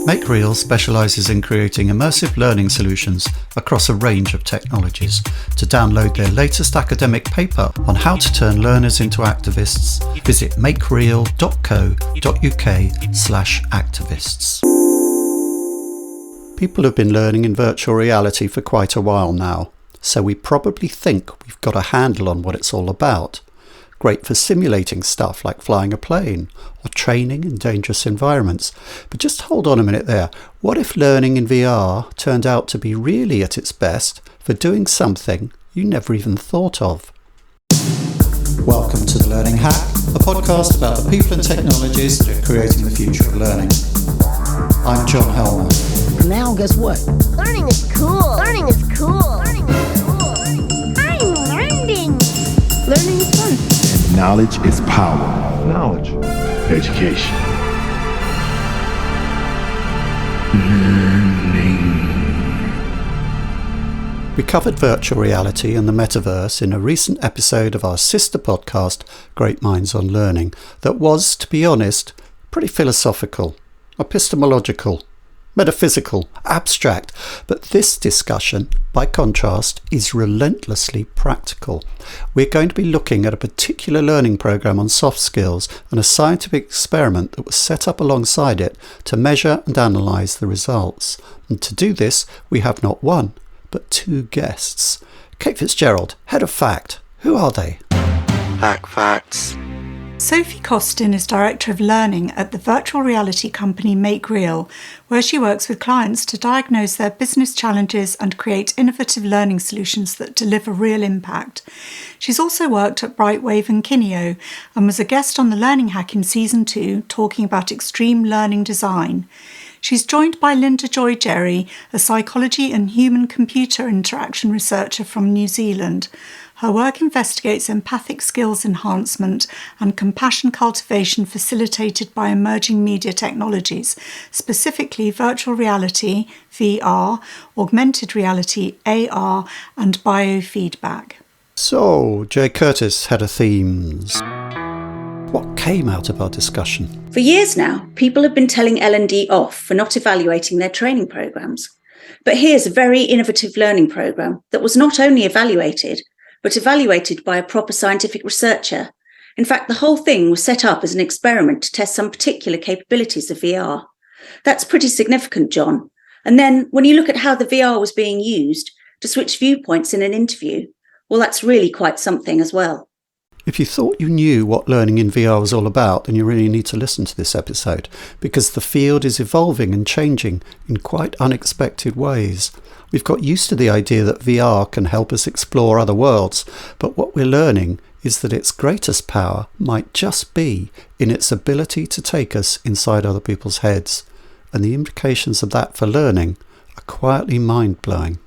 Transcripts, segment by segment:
Make Real specialises in creating immersive learning solutions across a range of technologies. To download their latest academic paper on how to turn learners into activists, visit makereal.co.uk/activists. People have been learning in virtual reality for quite a while now, so we probably think we've got a handle on what it's all about. Great for simulating stuff like flying a plane or training in dangerous environments. But just hold on a minute there. What if learning in VR turned out to be really at its best for doing something you never even thought of? Welcome to The Learning Hack, a podcast about the people and technologies that are creating the future of learning. I'm John Helmer. Now guess what? Learning is cool. Learning is cool. Learning is cool. I'm learning. Learning is fun. Knowledge is power. Knowledge. Education. We covered virtual reality and the metaverse in a recent episode of our sister podcast, Great Minds on Learning, that was, to be honest, pretty philosophical, epistemological, metaphysical, abstract. But this discussion, by contrast, is relentlessly practical. We're going to be looking at a particular learning program on soft skills and a scientific experiment that was set up alongside it to measure and analyse the results. And to do this, we have not one, but two guests. Kate Fitzgerald, Head of Fact. Who are they? Hack Facts. Sophie Costin is Director of Learning at the virtual reality company Make Real, where she works with clients to diagnose their business challenges and create innovative learning solutions that deliver real impact. She's also worked at Brightwave and Kineo and was a guest on The Learning Hack in Season 2, talking about extreme learning design. She's joined by Lynda Gerry, a psychology and human-computer interaction researcher from New Zealand. Her work investigates empathic skills enhancement and compassion cultivation facilitated by emerging media technologies, specifically virtual reality, VR, augmented reality, AR, and biofeedback. So, Jay Curtis, Head of Themes. What came out of our discussion? For years now, people have been telling L&D off for not evaluating their training programs. But here's a very innovative learning program that was not only evaluated, but evaluated by a proper scientific researcher. In fact, the whole thing was set up as an experiment to test some particular capabilities of VR. That's pretty significant, John. And then when you look at how the VR was being used to switch viewpoints in an interview, well, that's really quite something as well. If you thought you knew what learning in VR was all about, then you really need to listen to this episode, because the field is evolving and changing in quite unexpected ways. We've got used to the idea that VR can help us explore other worlds, but what we're learning is that its greatest power might just be in its ability to take us inside other people's heads, and the implications of that for learning are quietly mind-blowing.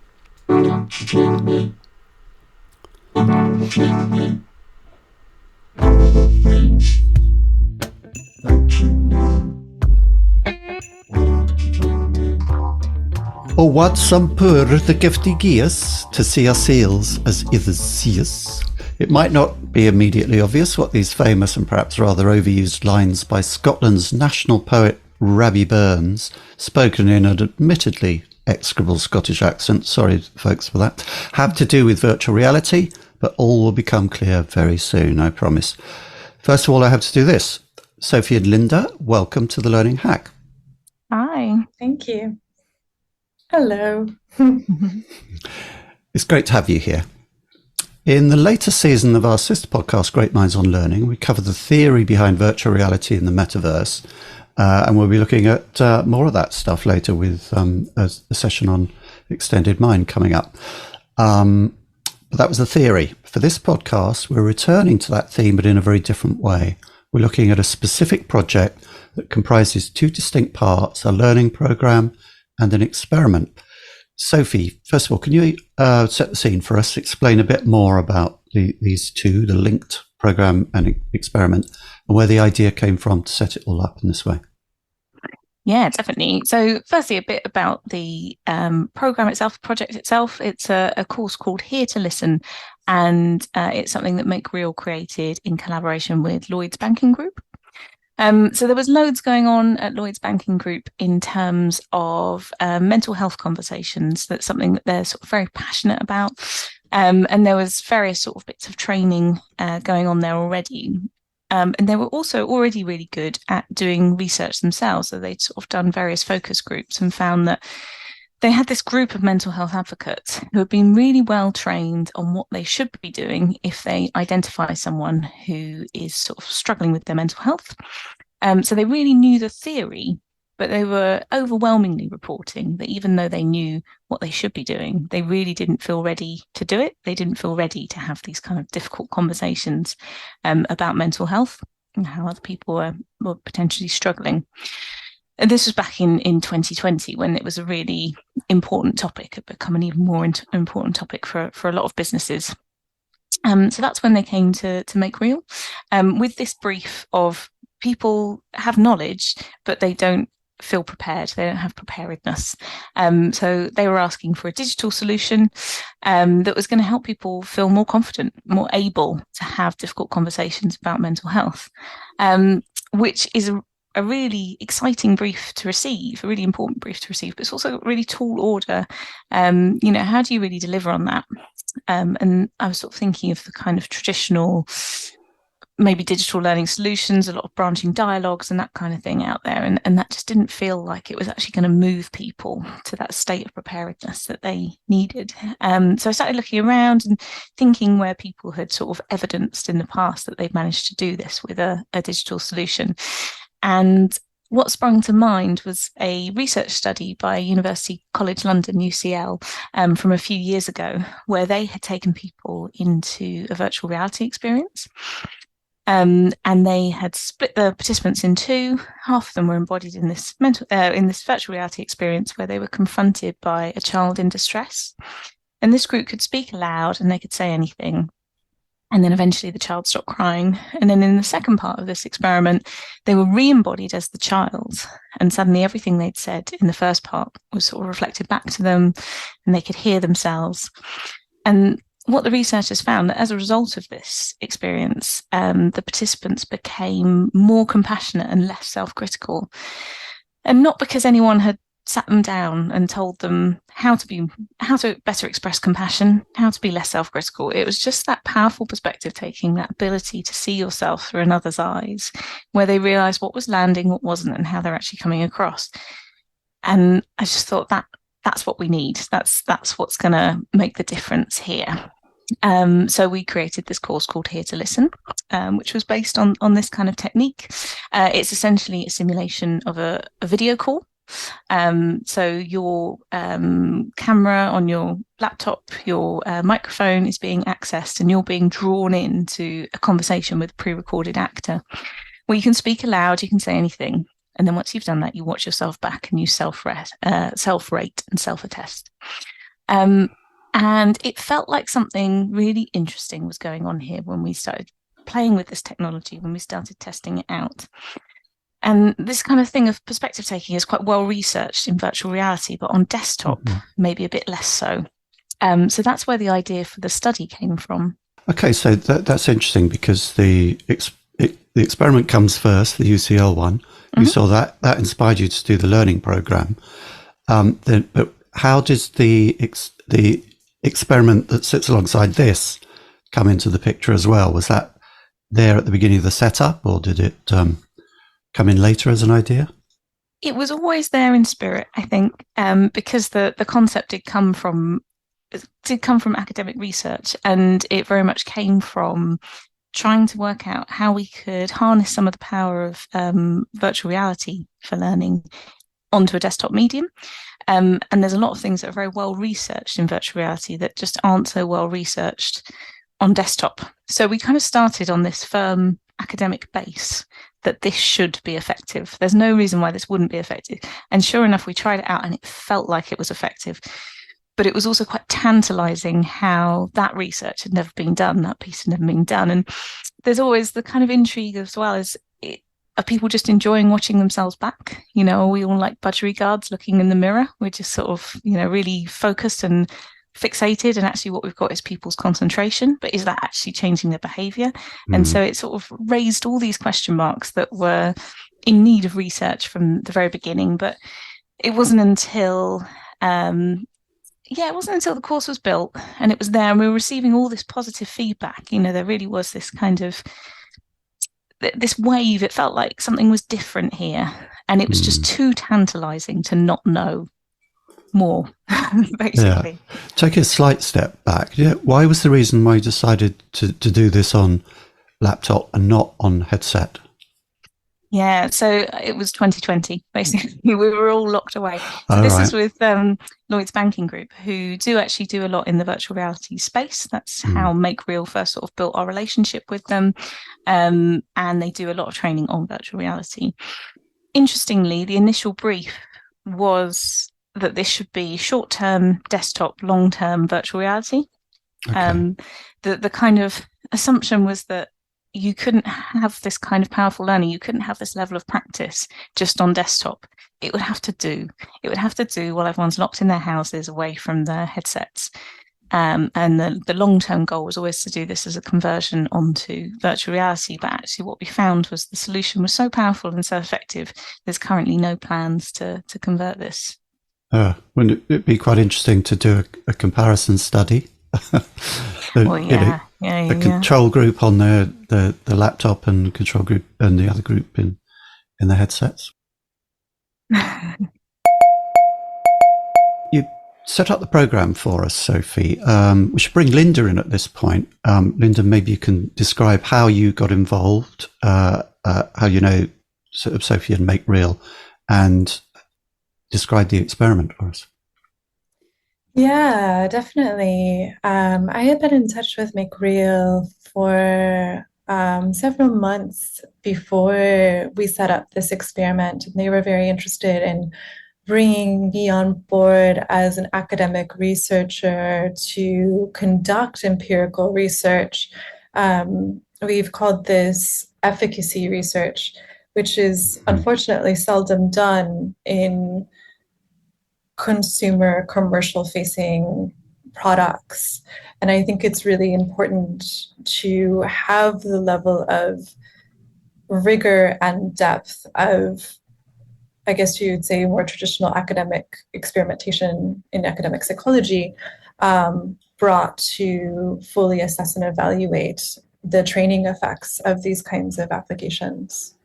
Oh, what some poor the gifty gears to see ourselves as others see us. It might not be immediately obvious what these famous and perhaps rather overused lines by Scotland's national poet Rabbie Burns, spoken in an admittedly execrable Scottish accent, sorry folks for that, have to do with virtual reality, but all will become clear very soon, I promise. First of all, I have to do this. Sophie and Lynda, welcome to The Learning Hack. Hi. Thank you. Hello. It's great to have you here. In the latest season of our sister podcast, Great Minds on Learning, we cover the theory behind virtual reality and the metaverse, and we'll be looking at more of that stuff later with a session on extended mind coming up. But that was the theory. For this podcast, we're returning to that theme, but in a very different way. We're looking at a specific project that comprises two distinct parts, a learning program and an experiment. Sophie, first of all, can you set the scene for us, explain a bit more about these two, the linked program and experiment, and where the idea came from to set it all up in this way? Yeah, definitely. So firstly, a bit about the program itself, the project itself. It's a course called Here to Listen, and it's something that Make Real created in collaboration with Lloyds Banking Group. So there was loads going on at Lloyd's Banking Group in terms of mental health conversations. That's something that they're sort of very passionate about. And there was various sort of bits of training going on there already. And they were also already really good at doing research themselves. So they'd sort of done various focus groups and found that they had this group of mental health advocates who had been really well trained on what they should be doing if they identify someone who is sort of struggling with their mental health. So they really knew the theory, but they were overwhelmingly reporting that even though they knew what they should be doing, they really didn't feel ready to do it. They didn't feel ready to have these kind of difficult conversations about mental health and how other people were potentially struggling. And this was back in 2020 when it was a really important topic. It became an even more important topic for a lot of businesses. So that's when they came to Make Real with this brief of people have knowledge, but they don't feel prepared. They don't have preparedness. So they were asking for a digital solution that was going to help people feel more confident, more able to have difficult conversations about mental health, which is a really exciting brief to receive, a really important brief to receive, but it's also a really tall order. How do you really deliver on that? And I was sort of thinking of the kind of traditional, maybe digital learning solutions, a lot of branching dialogues and that kind of thing out there. And that just didn't feel like it was actually going to move people to that state of preparedness that they needed. So I started looking around and thinking where people had sort of evidenced in the past that they've managed to do this with a digital solution. And what sprung to mind was a research study by University College London, UCL, from a few years ago, where they had taken people into a virtual reality experience. And they had split the participants in two. Half of them were embodied in this virtual reality experience where they were confronted by a child in distress. And this group could speak aloud and they could say anything. And then eventually the child stopped crying. And then in the second part of this experiment, they were re-embodied as the child. And suddenly everything they'd said in the first part was sort of reflected back to them and they could hear themselves. And what the researchers found, that as a result of this experience, the participants became more compassionate and less self-critical. And not because anyone had sat them down and told them how to better express compassion, how to be less self-critical. It was just that powerful perspective taking, that ability to see yourself through another's eyes, where they realised what was landing, what wasn't, and how they're actually coming across. And I just thought that's what we need. That's what's going to make the difference here. So we created this course called Here to Listen, which was based on this kind of technique. It's essentially a simulation of a video call. So your camera on your laptop, your microphone is being accessed and you're being drawn into a conversation with a pre-recorded actor where you can speak aloud, you can say anything. And then once you've done that, you watch yourself back and you self-rate and self-attest. And it felt like something really interesting was going on here when we started playing with this technology, when we started testing it out. And this kind of thing of perspective taking is quite well researched in virtual reality, but on desktop, maybe a bit less so. So that's where the idea for the study came from. Okay, so that's interesting because the experiment comes first, the UCL one. You saw that inspired you to do the learning program. But how does the experiment that sits alongside this come into the picture as well? Was that there at the beginning of the setup, or did it come in later as an idea? It was always there in spirit, I think, because the concept did come from academic research, and it very much came from trying to work out how we could harness some of the power of virtual reality for learning onto a desktop medium. And there's a lot of things that are very well researched in virtual reality that just aren't so well researched on desktop. So we kind of started on this firm academic base that this should be effective. There's no reason why this wouldn't be effective. And sure enough, we tried it out and it felt like it was effective. But it was also quite tantalizing how that research had never been done, that piece had never been done. And there's always the kind of intrigue as well as are people just enjoying watching themselves back? Are we all like budgeriguards looking in the mirror? We're just sort of, really focused and fixated, and actually what we've got is people's concentration, but is that actually changing their behavior? And so it sort of raised all these question marks that were in need of research from the very beginning. But it wasn't until the course was built and it was there and we were receiving all this positive feedback. There really was this kind of this wave. It felt like something was different here, and it was just too tantalizing to not know more, basically. Yeah. Take a slight step back. Yeah. Why was the reason why you decided to do this on laptop and not on headset? Yeah, so it was 2020, basically. We were all locked away. So this is with Lloyd's Banking Group, who do a lot in the virtual reality space. That's how Make Real first sort of built our relationship with them. And they do a lot of training on virtual reality. Interestingly, the initial brief was that this should be short-term desktop, long-term virtual reality. Okay. The kind of assumption was that you couldn't have this kind of powerful learning. You couldn't have this level of practice just on desktop. It would have to do while everyone's locked in their houses away from their headsets. And the long-term goal was always to do this as a conversion onto virtual reality. But actually what we found was the solution was so powerful and so effective, there's currently no plans to convert this. Wouldn't it be quite interesting to do a comparison study? A control group on the laptop and control group and the other group in the headsets. You set up the program for us, Sophie. We should bring Lynda in at this point. Lynda, maybe you can describe how you got involved, how you know sort of Sophie and Make Real, and describe the experiment for us. Yeah, definitely. I had been in touch with Make Real for several months before we set up this experiment, and they were very interested in bringing me on board as an academic researcher to conduct empirical research. We've called this efficacy research, which is unfortunately seldom done in consumer commercial facing products. And I think it's really important to have the level of rigor and depth of, I guess you would say, more traditional academic experimentation in academic psychology brought to fully assess and evaluate the training effects of these kinds of applications.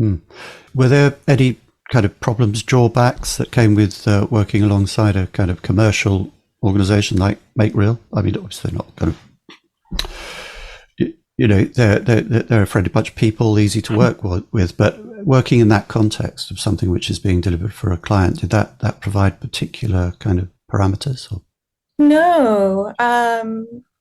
Were there any kind of problems, drawbacks that came with working alongside a kind of commercial organization like Make Real? I mean, obviously not kind of, they're a friendly bunch of people, easy to work with, but working in that context of something which is being delivered for a client, did that provide particular kind of parameters? Or? No.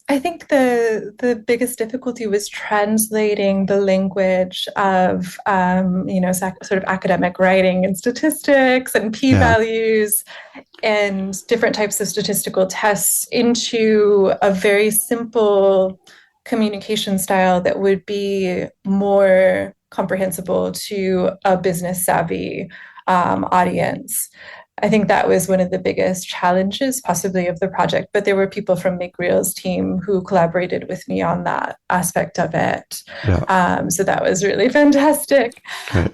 I think the biggest difficulty was translating the language of sort of academic writing and statistics and p-values and different types of statistical tests into a very simple communication style that would be more comprehensible to a business savvy audience. I think that was one of the biggest challenges possibly of the project, but there were people from Make Real's team who collaborated with me on that aspect of it. Yeah. So that was really fantastic. Right.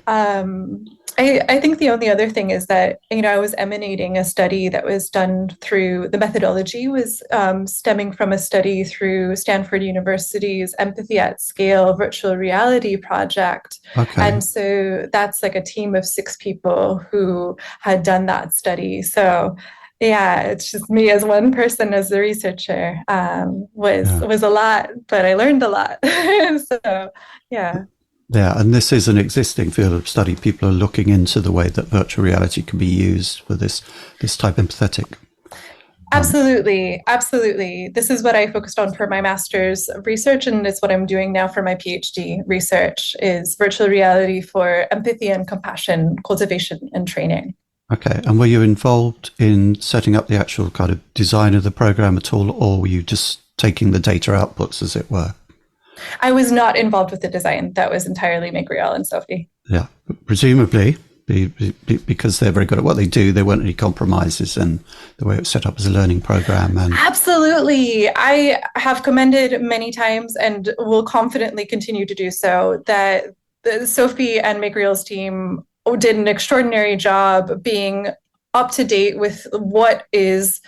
I think the only other thing is that, I was emanating a study that was done through, the methodology was stemming from a study through Stanford University's Empathy at Scale virtual reality project. Okay. And so that's like a team of 6 people who had done that study. So yeah, it's just me as one person as a researcher was a lot, but I learned a lot. So yeah. Yeah, and this is an existing field of study. People are looking into the way that virtual reality can be used for this type of empathetic. Absolutely. This is what I focused on for my master's research, and it's what I'm doing now for my PhD research, is virtual reality for empathy and compassion cultivation and training. Okay, and were you involved in setting up the actual kind of design of the program at all, or were you just taking the data outputs, as it were? I was not involved with the design. That was entirely Make Real and Sophie. Yeah. Presumably, because they're very good at what they do, there weren't any compromises in the way it was set up as a learning program. And Absolutely. I have commended many times and will confidently continue to do so that Sophie and Make Real's team did an extraordinary job being up to date with what is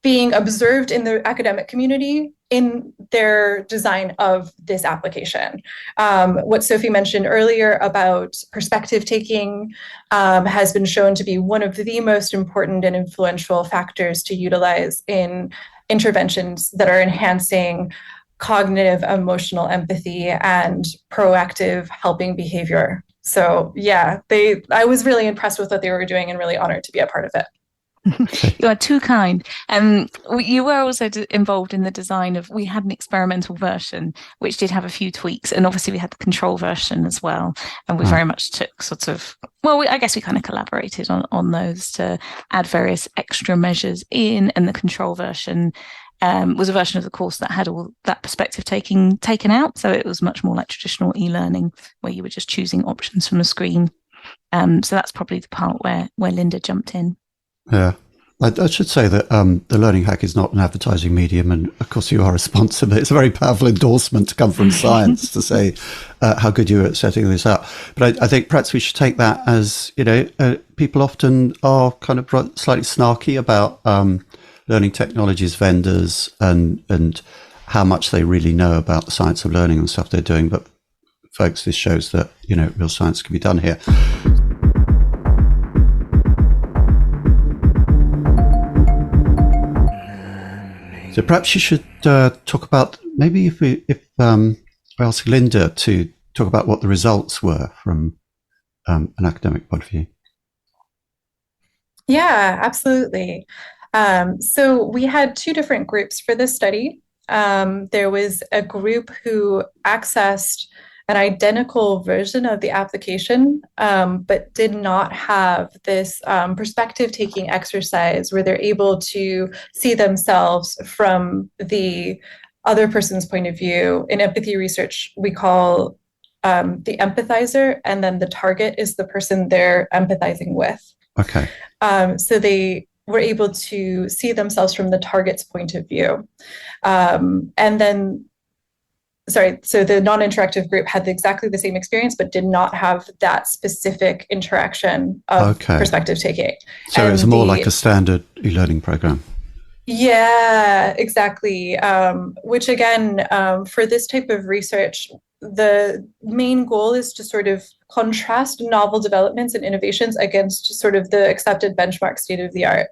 being observed in the academic community in their design of this application. What Sophie mentioned earlier about perspective taking has been shown to be one of the most important and influential factors to utilize in interventions that are enhancing cognitive, emotional empathy and proactive helping behavior. So yeah, I was really impressed with what they were doing and really honored to be a part of it. You are too kind. You were also involved in the design of, we had an experimental version which did have a few tweaks, and obviously we had the control version as well, and we very much took sort of, I guess we kind of collaborated on those to add various extra measures in, and the control version was a version of the course that had all that perspective taking taken out, so it was much more like traditional e-learning where you were just choosing options from a screen. So that's probably the part where Lynda jumped in. Yeah, I should say that the Learning Hack is not an advertising medium, and of course you are a sponsor, but it's a very powerful endorsement to come from science to say how good you are at setting this up. But I think perhaps we should take that as, people often are kind of slightly snarky about learning technologies vendors and how much they really know about the science of learning and stuff they're doing. But folks, this shows that, real science can be done here. So perhaps you should talk about, maybe if we ask Lynda to talk about what the results were from an academic point of view. Yeah, absolutely. So we had two different groups for this study. There was a group who accessed an identical version of the application, but did not have this perspective-taking exercise where they're able to see themselves from the other person's point of view. In empathy research, we call the empathizer, and then the target is the person they're empathizing with. Okay. So they were able to see themselves from the target's point of view. So the non-interactive group had exactly the same experience, but did not have that specific interaction of perspective taking. So it was more like a standard e-learning program. Yeah, exactly. Which again, for this type of research, the main goal is to sort of contrast novel developments and innovations against sort of the accepted benchmark state of the art.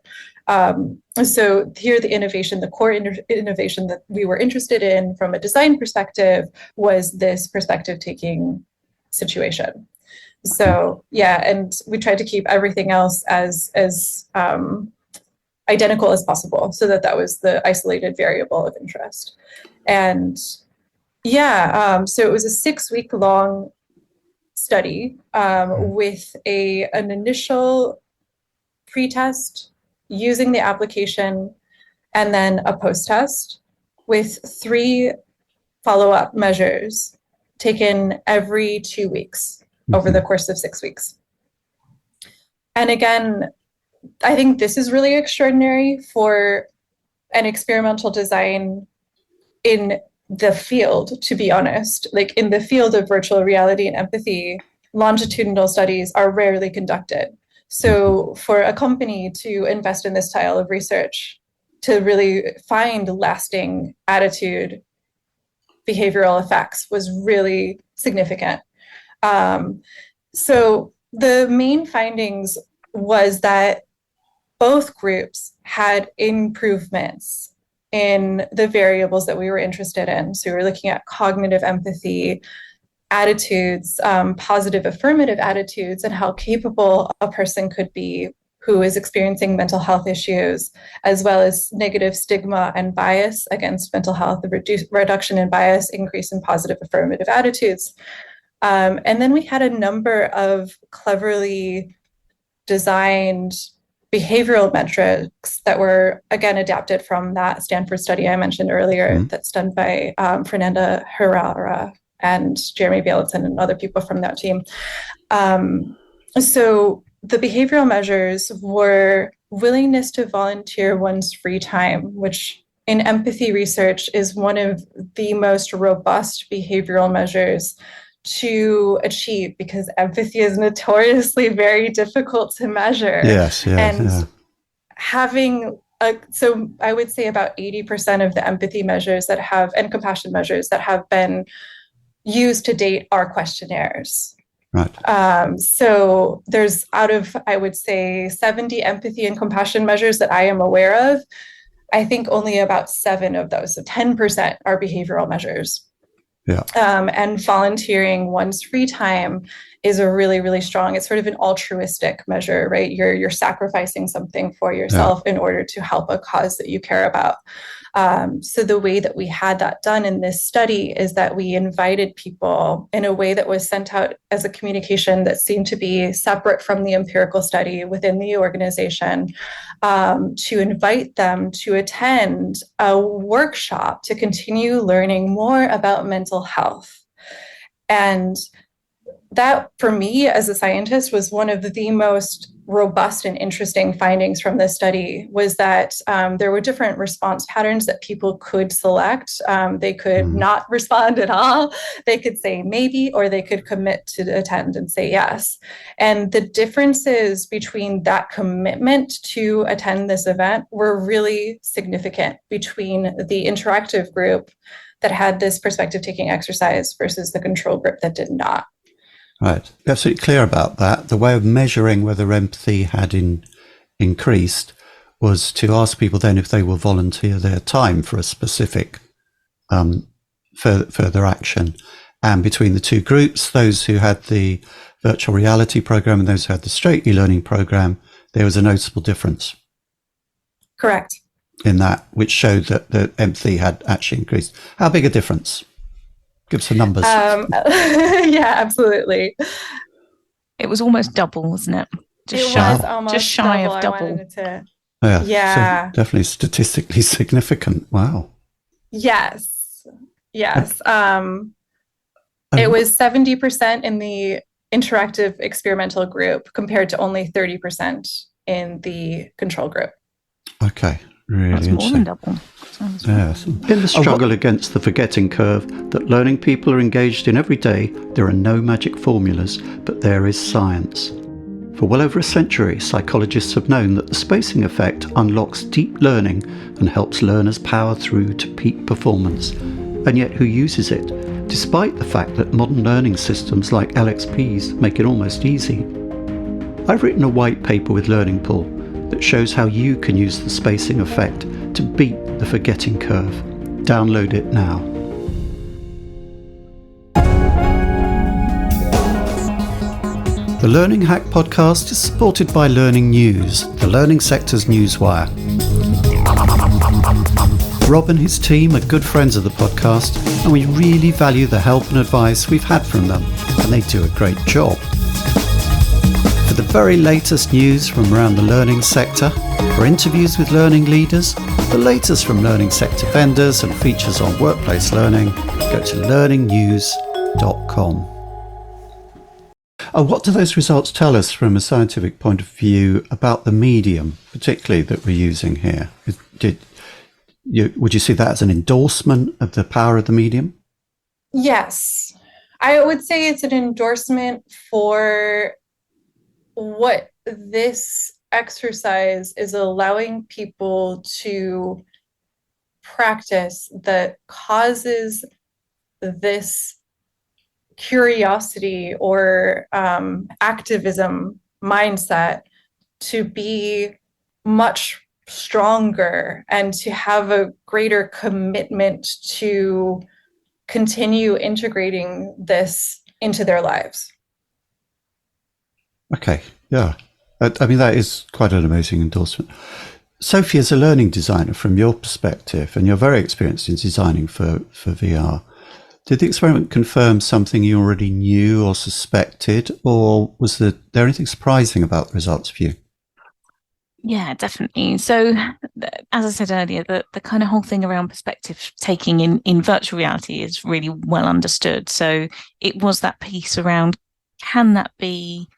So here the innovation, the core innovation that we were interested in from a design perspective was this perspective taking situation. So yeah, and we tried to keep everything else as identical as possible so that was the isolated variable of interest. And yeah, so it was a 6-week long study with an initial pre-test using the application, and then a post-test with 3 follow-up measures taken every 2 weeks over the course of 6 weeks. And again, I think this is really extraordinary for an experimental design in the field, to be honest. Like in the field of virtual reality and empathy, longitudinal studies are rarely conducted. So for a company to invest in this style of research, to really find lasting attitude behavioral effects was really significant. So the main findings was that both groups had improvements in the variables that we were interested in. So we were looking at cognitive empathy, attitudes, positive affirmative attitudes, and how capable a person could be who is experiencing mental health issues, as well as negative stigma and bias against mental health, the reduction in bias, increase in positive affirmative attitudes. And then we had a number of cleverly designed behavioral metrics that were, again, adapted from that Stanford study I mentioned earlier, that's done by Fernanda Herrera and Jeremy Bielenson and other people from that team. So the behavioral measures were willingness to volunteer one's free time, which in empathy research is one of the most robust behavioral measures to achieve, because empathy is notoriously very difficult to measure. Yes, and having so I would say about 80% of the empathy measures that have, and compassion measures that have been used to date, are questionnaires. Right. So there's, out of, I would say, 70 empathy and compassion measures that I am aware of, I think only about 7 of those, so 10%, are behavioral measures. Yeah. And volunteering one's free time is a really, really strong, it's sort of an altruistic measure, right? You're sacrificing something for yourself in order to help a cause that you care about. So the way that we had that done in this study is that we invited people in a way that was sent out as a communication that seemed to be separate from the empirical study within the organization, to invite them to attend a workshop to continue learning more about mental health. And that, for me as a scientist, was one of the most robust and interesting findings from this study, was that there were different response patterns that people could select. They could not respond at all. They could say maybe, or they could commit to attend and say yes. And the differences between that commitment to attend this event were really significant between the interactive group that had this perspective taking exercise versus the control group that did not. Right. Absolutely clear about that. The way of measuring whether empathy had increased was to ask people then if they will volunteer their time for a specific further action. And between the two groups, those who had the virtual reality program and those who had the straight e-learning program, there was a noticeable difference. Correct. In that, which showed that the empathy had actually increased. How big a difference? Give some numbers. Yeah, absolutely. It was almost double, wasn't it? Just shy of double. Yeah. So definitely statistically significant. Wow. Yes. It was 70% in the interactive experimental group compared to only 30% in the control group. Okay. Really That's more than double. Yes. In the struggle against the forgetting curve that learning people are engaged in every day, there are no magic formulas, but there is science. For well over a century, psychologists have known that the spacing effect unlocks deep learning and helps learners power through to peak performance. And yet who uses it, despite the fact that modern learning systems like LXPs make it almost easy? I've written a white paper with Learning Pool that shows how you can use the spacing effect to beat the forgetting curve. Download it now. The Learning Hack podcast is supported by Learning News, the learning sector's newswire. Rob and his team are good friends of the podcast, and we really value the help and advice we've had from them, and they do a great job. For the very latest news from around the learning sector, for interviews with learning leaders, the latest from learning sector vendors and features on workplace learning, go to learningnews.com. What do those results tell us from a scientific point of view about the medium, particularly that we're using here? Would you see that as an endorsement of the power of the medium? Yes. I would say it's an endorsement for what this exercise is allowing people to practice that causes this curiosity or activism mindset to be much stronger and to have a greater commitment to continue integrating this into their lives. Okay, yeah. I mean, that is quite an amazing endorsement. Sophie, as a learning designer, from your perspective, and you're very experienced in designing for VR, did the experiment confirm something you already knew or suspected, or was there anything surprising about the results for you? Yeah, definitely. So, as I said earlier, the kind of whole thing around perspective taking in virtual reality is really well understood. So it was that piece around, can that be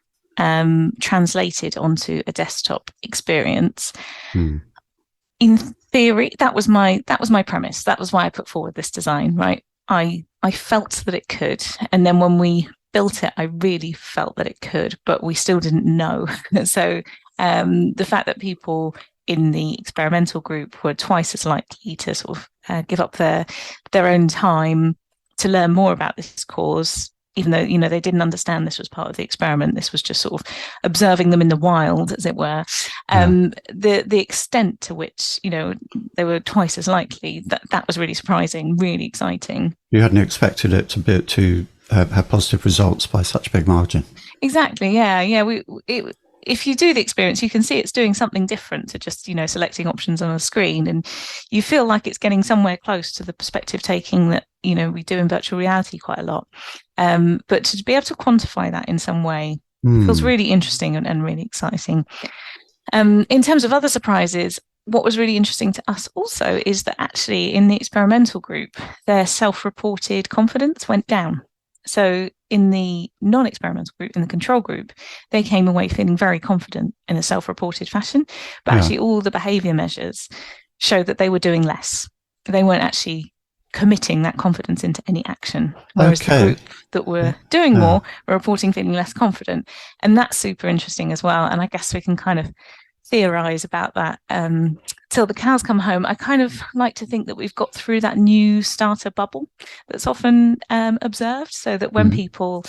translated onto a desktop experience. In theory, that was my premise. That was why I put forward this design, right? I felt that it could, and then when we built it, I really felt that it could, but we still didn't know. So the fact that people in the experimental group were twice as likely to sort of give up their own time to learn more about this cause, even though, they didn't understand this was part of the experiment. This was just sort of observing them in the wild, as it were. The extent to which, they were twice as likely, that was really surprising, really exciting. You hadn't expected it to have positive results by such a big margin. Exactly. Yeah. If you do the experience, you can see it's doing something different to just, selecting options on a screen, and you feel like it's getting somewhere close to the perspective taking that, we do in virtual reality quite a lot. But to be able to quantify that in some way feels really interesting and really exciting. In terms of other surprises, what was really interesting to us also is that actually in the experimental group, their self-reported confidence went down. So in the non-experimental group, in the control group, they came away feeling very confident in a self-reported fashion. But actually all the behaviour measures showed that they were doing less. They weren't actually committing that confidence into any action. Whereas the group that were doing more were reporting feeling less confident. And that's super interesting as well. And I guess we can kind of theorize about that till the cows come home. I kind of like to think that we've got through that new starter bubble that's often observed, so that when people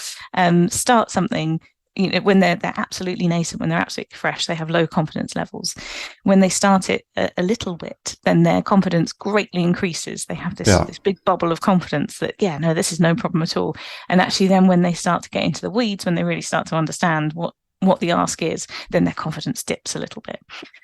start something, when they're absolutely nascent, when they're absolutely fresh, they have low confidence levels. When they start it a little bit, then their confidence greatly increases. They have this big bubble of confidence that, this is no problem at all. And actually then when they start to get into the weeds, when they really start to understand what the ask is, then their confidence dips a little bit.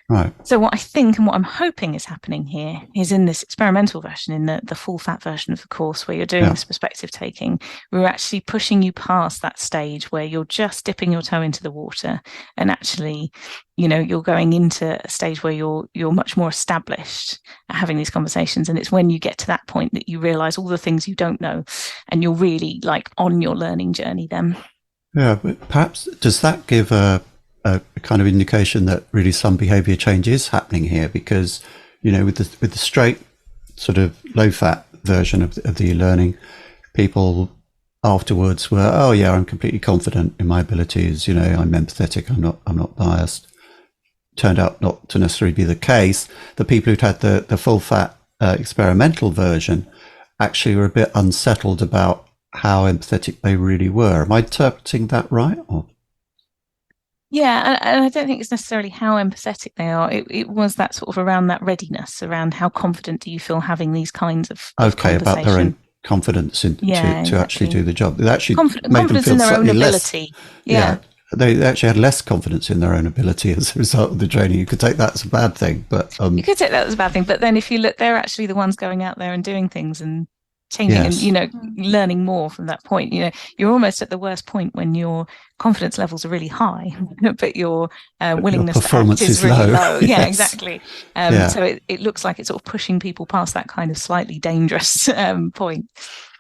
Right. So what I think and what I'm hoping is happening here is in this experimental version, in the full fat version of the course where you're doing this perspective taking, we're actually pushing you past that stage where you're just dipping your toe into the water, and actually, you're going into a stage where you're much more established at having these conversations. And it's when you get to that point that you realize all the things you don't know, and you're really like on your learning journey then. Yeah, but perhaps does that give a kind of indication that really some behaviour change is happening here? Because with the straight sort of low fat version of the learning, people afterwards were, I'm completely confident in my abilities. I'm empathetic. I'm not biased. Turned out not to necessarily be the case. The people who'd had the full fat experimental version actually were a bit unsettled about how empathetic they really were. Am I interpreting that right? Or? Yeah, and I don't think it's necessarily how empathetic they are. It was that sort of around that readiness, around how confident do you feel having these kinds of about their own confidence to actually do the job. It actually made confidence them feel in their own ability. Yeah. They actually had less confidence in their own ability as a result of the training. You could take that as a bad thing, but you could take that as a bad thing. But then if you look, they're actually the ones going out there and doing things and changing and learning more from that point. You're almost at the worst point when your confidence levels are really high but your willingness to act is really low. Yes. Yeah, exactly. So it looks like it's sort of pushing people past that kind of slightly dangerous point.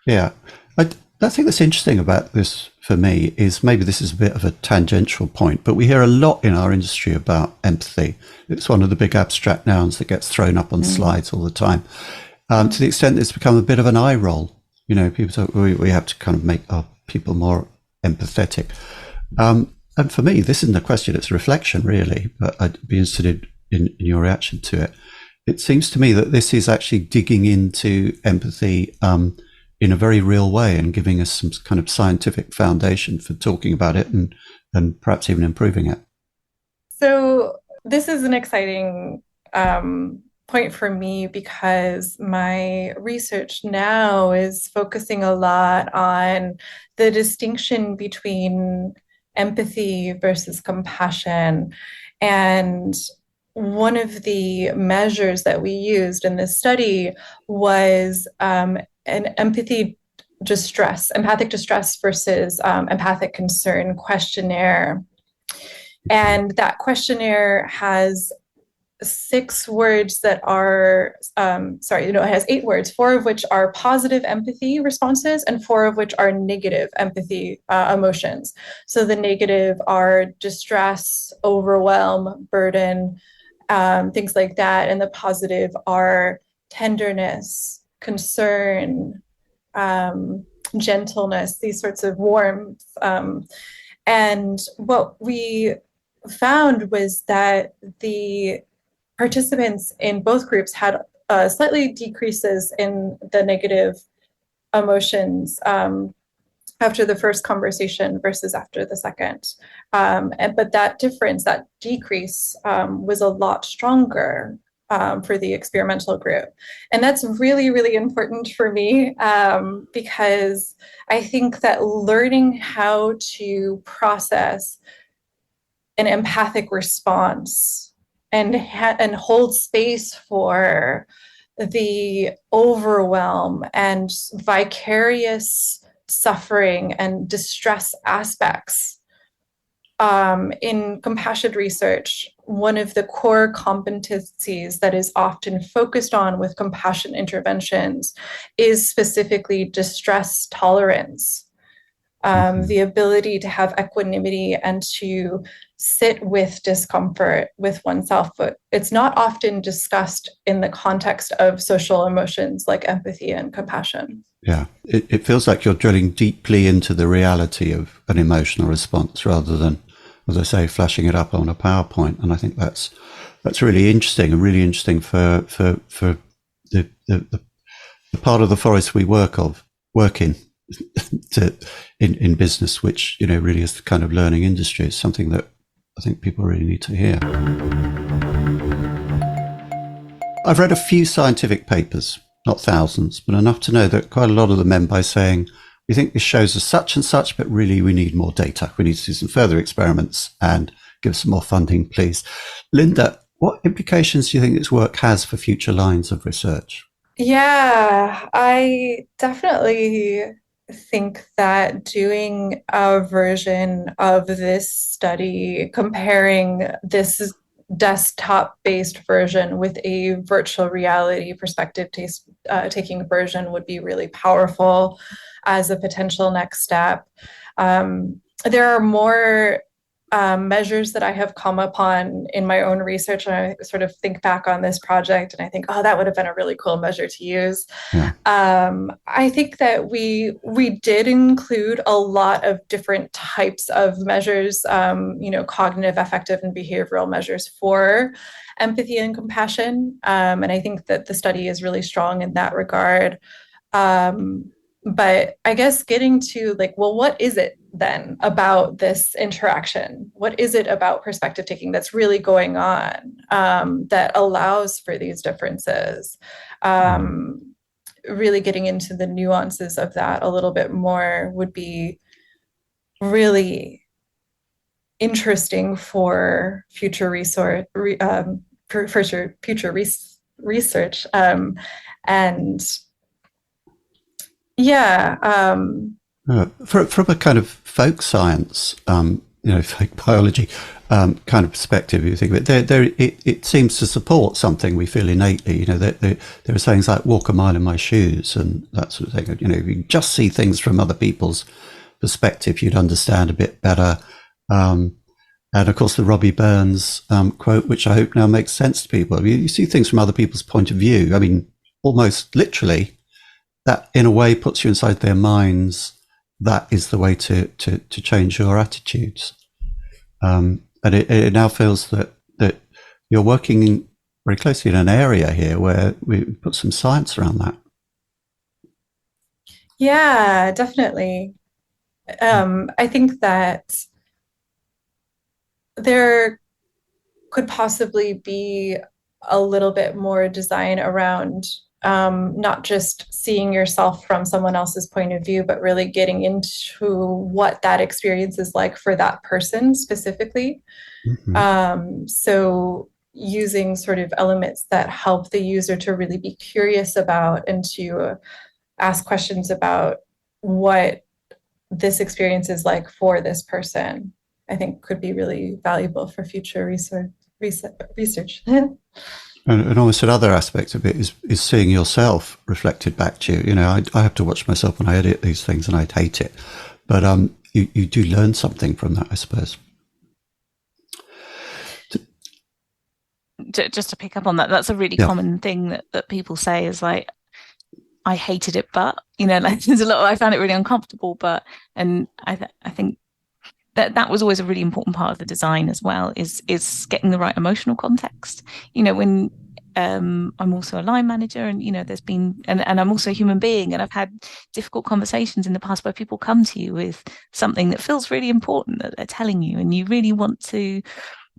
I think that's interesting about this for me is maybe this is a bit of a tangential point, but we hear a lot in our industry about empathy. It's one of the big abstract nouns that gets thrown up on slides all the time. To the extent that it's become a bit of an eye roll. People talk, we have to kind of make our people more empathetic. And for me, this isn't a question, it's a reflection, really, but I'd be interested in your reaction to it. It seems to me that this is actually digging into empathy in a very real way and giving us some kind of scientific foundation for talking about it and perhaps even improving it. So this is an exciting point for me because my research now is focusing a lot on the distinction between empathy versus compassion. And one of the measures that we used in this study was an empathic distress versus empathic concern questionnaire. And that questionnaire has 6 words that are, it has 8 words, 4 of which are positive empathy responses and 4 of which are negative empathy emotions. So the negative are distress, overwhelm, burden, things like that. And the positive are tenderness, concern, gentleness, these sorts of warmth. And what we found was that the participants in both groups had slightly decreases in the negative emotions after the first conversation versus after the second. But that difference, that decrease, was a lot stronger for the experimental group. And that's really, really important for me because I think that learning how to process an empathic response and hold space for the overwhelm and vicarious suffering and distress aspects. In compassion research, one of the core competencies that is often focused on with compassion interventions is specifically distress tolerance. The ability to have equanimity and to sit with discomfort with oneself, but it's not often discussed in the context of social emotions like empathy and compassion. Yeah, it feels like you're drilling deeply into the reality of an emotional response rather than, as I say, flashing it up on a PowerPoint. And I think that's really interesting, and really interesting for the part of the forest we work in. In business, which really is the kind of learning industry. It's something that I think people really need to hear. I've read a few scientific papers, not thousands, but enough to know that quite a lot of them end by saying, we think this shows us such and such, but really we need more data. We need to do some further experiments and give some more funding, please. Lynda, what implications do you think this work has for future lines of research? Yeah, I definitely think that doing a version of this study, comparing this desktop-based version with a virtual reality perspective taking version would be really powerful as a potential next step. There are more measures that I have come upon in my own research, and I sort of think back on this project and I think, oh, that would have been a really cool measure to use. Yeah. I think that we did include a lot of different types of measures, cognitive, affective, and behavioral measures for empathy and compassion. And I think that the study is really strong in that regard. But I guess getting to what is it then about this interaction? What is it about perspective taking that's really going on that allows for these differences? Really getting into the nuances of that a little bit more would be really interesting for future research. And yeah. From a kind of folk science, folk biology kind of perspective, you think of it, it seems to support something we feel innately. There are sayings like "walk a mile in my shoes" and that sort of thing. If you just see things from other people's perspective, you'd understand a bit better. And of course, the Robbie Burns quote, which I hope now makes sense to people. You see things from other people's point of view. I mean, almost literally. That in a way puts you inside their minds. That is the way to change your attitudes. And it now feels that you're working very closely in an area here where we put some science around that. Yeah, definitely. I think that there could possibly be a little bit more design around not just seeing yourself from someone else's point of view, but really getting into what that experience is like for that person specifically. Mm-hmm. So using sort of elements that help the user to really be curious about and to ask questions about what this experience is like for this person, I think could be really valuable for future research. research. And almost another aspect of it is seeing yourself reflected back to you. You know, I have to watch myself when I edit these things, and I'd hate it. But you do learn something from that, I suppose. Just to pick up on that, that's a really common thing that people say is like, I hated it, but, you know, like there's a lot, I found it really uncomfortable, and I think that was always a really important part of the design as well, is getting the right emotional context. You know, when I'm also a line manager, and, you know, there's been, and I'm also a human being, and I've had difficult conversations in the past where people come to you with something that feels really important that they're telling you, and you really want to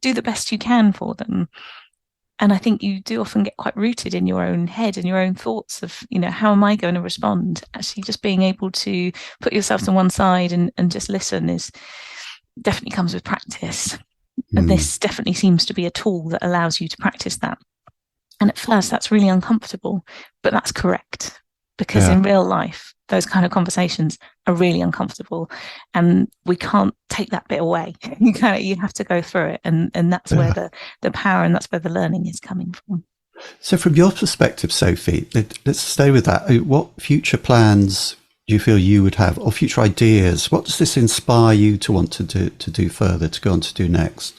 do the best you can for them. And I think you do often get quite rooted in your own head and your own thoughts of, you know, how am I going to respond? Actually, just being able to put yourself to one side and just listen is definitely comes with practice. And this definitely seems to be a tool that allows you to practice that. And at first, that's really uncomfortable, but that's correct. Because in real life, those kind of conversations are really uncomfortable, and we can't take that bit away. You have to go through it, and that's where the power, and that's where the learning is coming from. So from your perspective, Sophie, let's stay with that. What future plans do you feel you would have, or future ideas? What does this inspire you to want to do further, to go on to do next?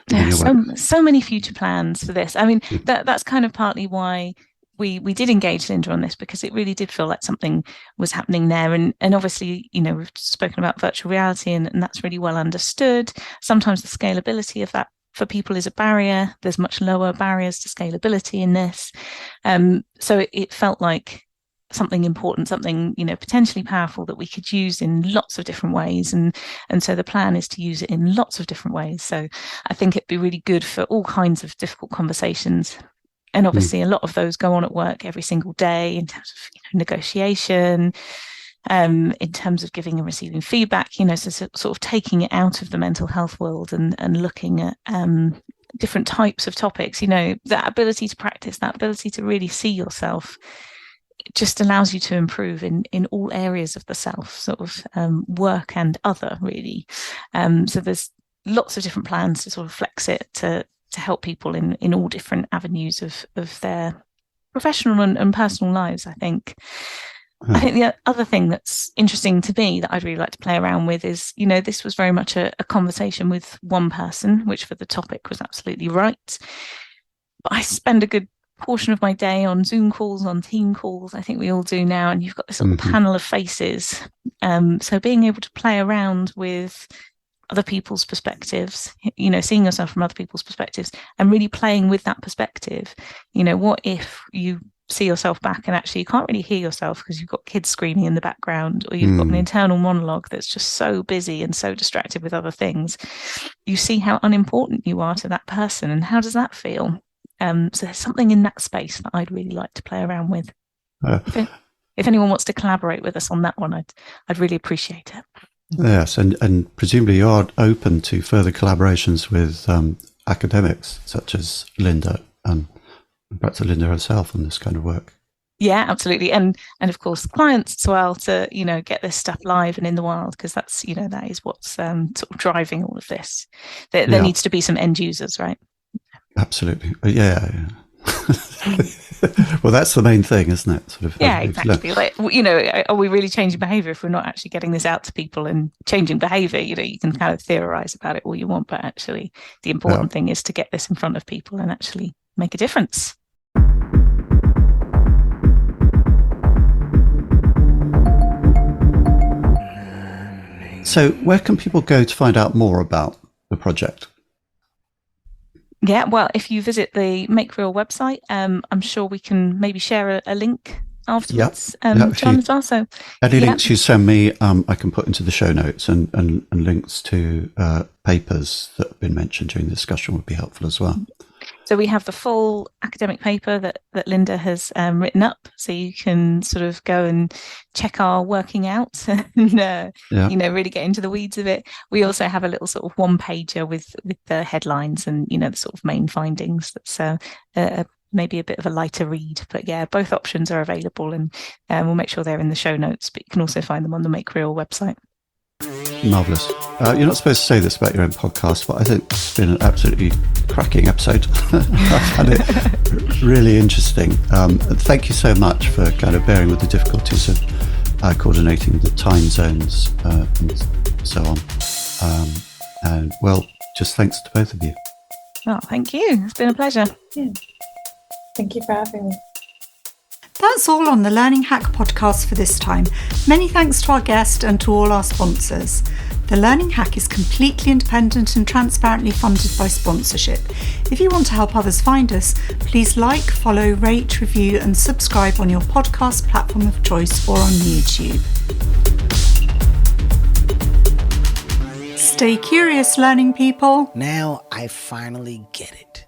Yeah, so many future plans for this. I mean, that's kind of partly why we did engage Lynda on this, because it really did feel like something was happening there. And obviously, you know, we've spoken about virtual reality, and that's really well understood. Sometimes the scalability of that for people is a barrier. There's much lower barriers to scalability in this. So it felt like something important, something, you know, potentially powerful that we could use in lots of different ways. And so the plan is to use it in lots of different ways. So I think it'd be really good for all kinds of difficult conversations. And obviously, a lot of those go on at work every single day in terms of, you know, negotiation, in terms of giving and receiving feedback, you know, so sort of taking it out of the mental health world and looking at different types of topics. You know, that ability to practice, that ability to really see yourself, it just allows you to improve in all areas of the self, sort of work and other, really. So there's lots of different plans to sort of flex it to help people in all different avenues of their professional and personal lives, I think. I think the other thing that's interesting to me that I'd really like to play around with is, you know, this was very much a conversation with one person, which for the topic was absolutely right. But I spend a good portion of my day on Zoom calls, on team calls. I think we all do now. And you've got this little panel of faces. So being able to play around with other people's perspectives, you know, seeing yourself from other people's perspectives and really playing with that perspective. You know, what if you see yourself back and actually you can't really hear yourself because you've got kids screaming in the background, or you've got an internal monologue that's just so busy and so distracted with other things. You see how unimportant you are to that person, and how does that feel? So there's something in that space that I'd really like to play around with. If anyone wants to collaborate with us on that one, I'd really appreciate it. Yes, and presumably you are open to further collaborations with academics such as Lynda, and perhaps Lynda herself on this kind of work. Yeah, absolutely. And of course, clients as well, to, you know, get this stuff live and in the wild, because that's, you know, that is what's sort of driving all of this. There needs to be some end users, right? Absolutely. Yeah. Well, that's the main thing, isn't it? Sort of. Yeah, exactly. Like, you know, are we really changing behavior if we're not actually getting this out to people and changing behavior? You know, you can kind of theorize about it all you want, but actually the important thing is to get this in front of people and actually make a difference. So where can people go to find out more about the project? Yeah, well, if you visit the Make Real website, I'm sure we can maybe share a link afterwards, John, as well. So any links you send me, I can put into the show notes, and links to papers that have been mentioned during the discussion would be helpful as well. So we have the full academic paper that Lynda has written up, so you can sort of go and check our working out and you know, really get into the weeds of it. We also have a little sort of one pager with the headlines and, you know, the sort of main findings. That's maybe a bit of a lighter read, but yeah, both options are available, and we'll make sure they're in the show notes. But you can also find them on the Make Real website. Marvellous. You're not supposed to say this about your own podcast, but I think it's been an absolutely cracking episode. I found it really interesting. Thank you so much for kind of bearing with the difficulties of coordinating the time zones and so on. And well, just thanks to both of you. Oh, thank you. It's been a pleasure. Yeah. Thank you for having me. That's all on the Learning Hack podcast for this time. Many thanks to our guest and to all our sponsors. The Learning Hack is completely independent and transparently funded by sponsorship. If you want to help others find us, please like, follow, rate, review and subscribe on your podcast platform of choice or on YouTube. Stay curious, learning people. Now I finally get it.